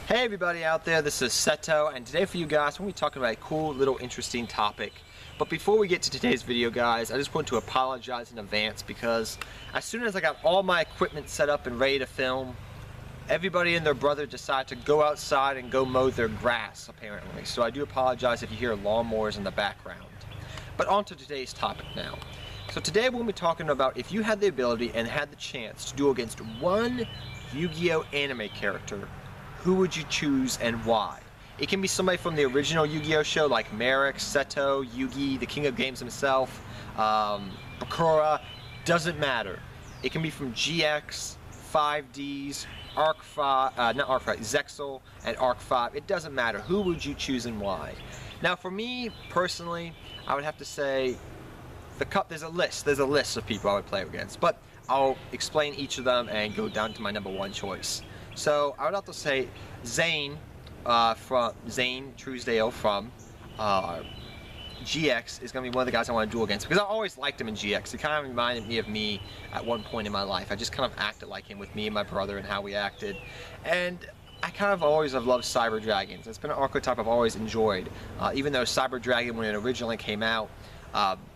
Hey everybody out there, this is Seto, and today for you guys we're going to be talking about a cool little interesting topic. But before we get to today's video guys, I just want to apologize in advance because as soon as I got all my equipment set up and ready to film, everybody and their brother decided to go outside and go mow their grass apparently. So I do apologize if you hear lawnmowers in the background. But on to today's topic now. So today we'll be talking about if you had the ability and had the chance to duel against one Yu-Gi-Oh anime character, who would you choose and why? It can be somebody from the original Yu-Gi-Oh show like Merrick, Seto, Yugi, the king of games himself, Bakura, doesn't matter. It can be from GX, 5Ds, Arc 5, not Arc 5, Zexal, and Arc 5. It doesn't matter. Who would you choose and why? Now for me, personally, I would have to say, there's a list of people I would play against, but I'll explain each of them and go down to my number one choice. So I would have to say Zane from Zane Truesdale from GX is going to be one of the guys I want to duel against because I always liked him in GX. He kind of reminded me of me at one point in my life. I just kind of acted like him with me and my brother and how we acted. And I kind of always have loved Cyber Dragons. It's been an archetype I've always enjoyed. Even though Cyber Dragon, when it originally came out,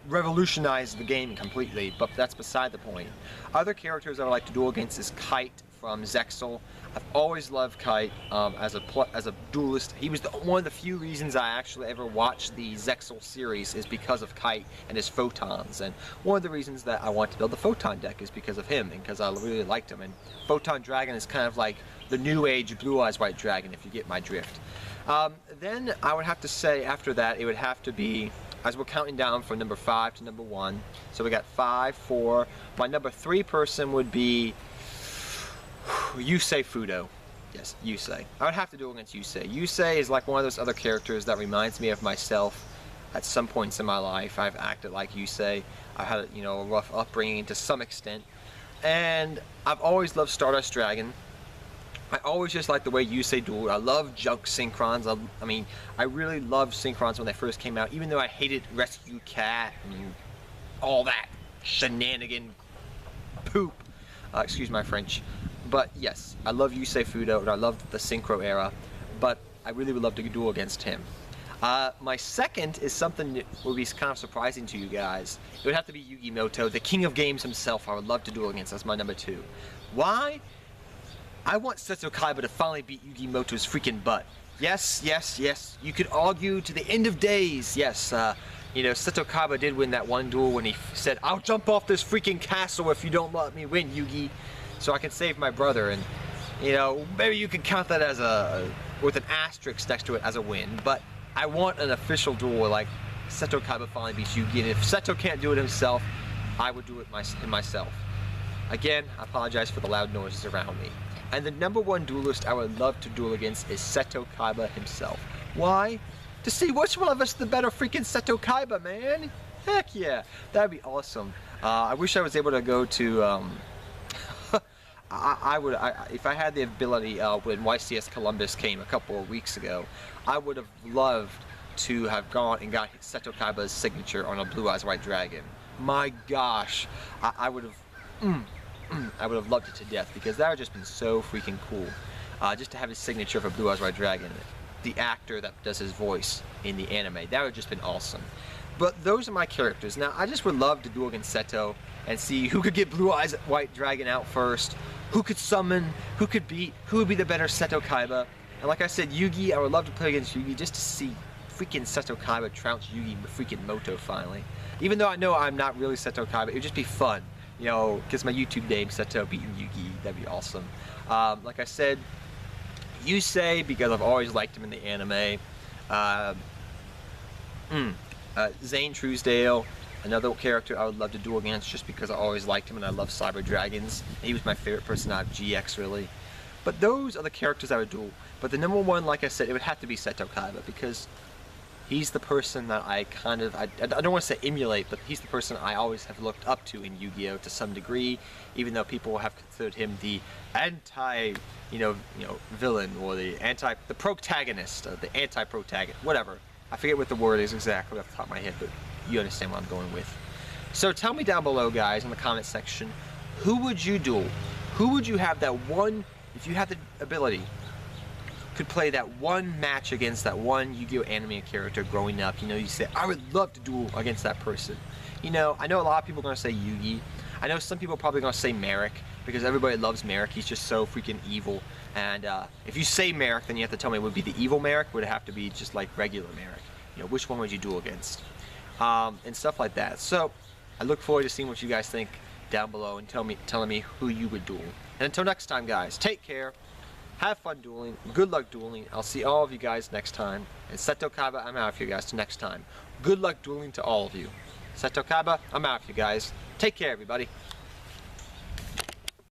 revolutionized the game completely, but that's beside the point. Other characters I would like to duel against is Kite from Zexal. I've always loved Kite as a duelist. He was one of the few reasons I actually ever watched the Zexal series is because of Kite and his photons. And one of the reasons that I want to build the photon deck is because of him and because I really liked him. And Photon Dragon is kind of like the new age Blue Eyes White Dragon, if you get my drift. Then I would have to say after that it would have to be, as we're counting down from number 5 to number 1. So we got 5, 4. My number 3 person would be Yusei Fudo. Yes, Yusei. I would have to duel against Yusei. Yusei is like one of those other characters that reminds me of myself. At some points in my life, I've acted like Yusei. I've had a rough upbringing to some extent. And I've always loved Stardust Dragon. I always just like the way Yusei dueled. I love junk synchrons. I mean, I really loved synchrons when they first came out, even though I hated Rescue Cat and all that shenanigan poop. Excuse my French. But yes, I love Yusei Fudo and I love the Synchro era, but I really would love to duel against him. My second is something that will be kind of surprising to you guys. It would have to be Yugi Moto, the king of games himself. I would love to duel against. That's my number 2. Why? I want Seto Kaiba to finally beat Yugi Moto's freaking butt. Yes, yes, yes. You could argue to the end of days. Yes, Seto Kaiba did win that one duel when he said, "I'll jump off this freaking castle if you don't let me win, Yugi, so I can save my brother." And maybe you can count that as with an asterisk next to it as a win. But I want an official duel like Seto Kaiba finally beats Yugi, and if Seto can't do it himself, I would do it myself. Again, I apologize for the loud noises around me. And the number 1 duelist I would love to duel against is Seto Kaiba himself. Why? To see which one of us is the better freaking Seto Kaiba, man. Heck yeah, that'd be awesome. I wish I was able to go to. If I had the ability when YCS Columbus came a couple of weeks ago, I would have loved to have gone and got Seto Kaiba's signature on a Blue Eyes White Dragon. My gosh, I would have. I would have loved it to death because that would have just been so freaking cool. Just to have his signature of a Blue Eyes White Dragon, the actor that does his voice in the anime, that would have just been awesome. But those are my characters. Now I just would love to duel against Seto and see who could get Blue Eyes White Dragon out first, who could summon, who would be the better Seto Kaiba. And like I said, Yugi, I would love to play against Yugi just to see freaking Seto Kaiba trounce Yugi freaking Moto finally. Even though I know I'm not really Seto Kaiba, it would just be fun. Because my YouTube name Seto beating Yugi, that'd be awesome. Like I said, Yusei, because I've always liked him in the anime. Zane Truesdale, another character I would love to duel against just because I always liked him and I love Cyber Dragons. He was my favorite person out of GX, really. But those are the characters I would duel. But the number 1, like I said, it would have to be Seto Kaiba because he's the person that I don't want to say emulate, but he's the person I always have looked up to in Yu-Gi-Oh! To some degree, even though people have considered him the villain or the protagonist, the anti-protagonist, whatever. I forget what the word is exactly off the top of my head, but you understand what I'm going with. So tell me down below, guys, in the comment section, who would you duel? Who would you have that one, if you had the ability, could play that one match against that one Yu-Gi-Oh anime character growing up, you know, you say, I would love to duel against that person. You know, I know a lot of people are going to say Yugi. I know some people are probably going to say Merrick, because everybody loves Merrick. He's just so freaking evil. And if you say Merrick, then you have to tell me, would it be the evil Merrick? Would it have to be just like regular Merrick? You know, which one would you duel against? And stuff like that. So, I look forward to seeing what you guys think down below and telling me who you would duel. And until next time, guys, take care. Have fun dueling. Good luck dueling. I'll see all of you guys next time. And Seto Kaba, I'm out for you guys till next time. Good luck dueling to all of you. Seto Kaba, I'm out for you guys. Take care, everybody.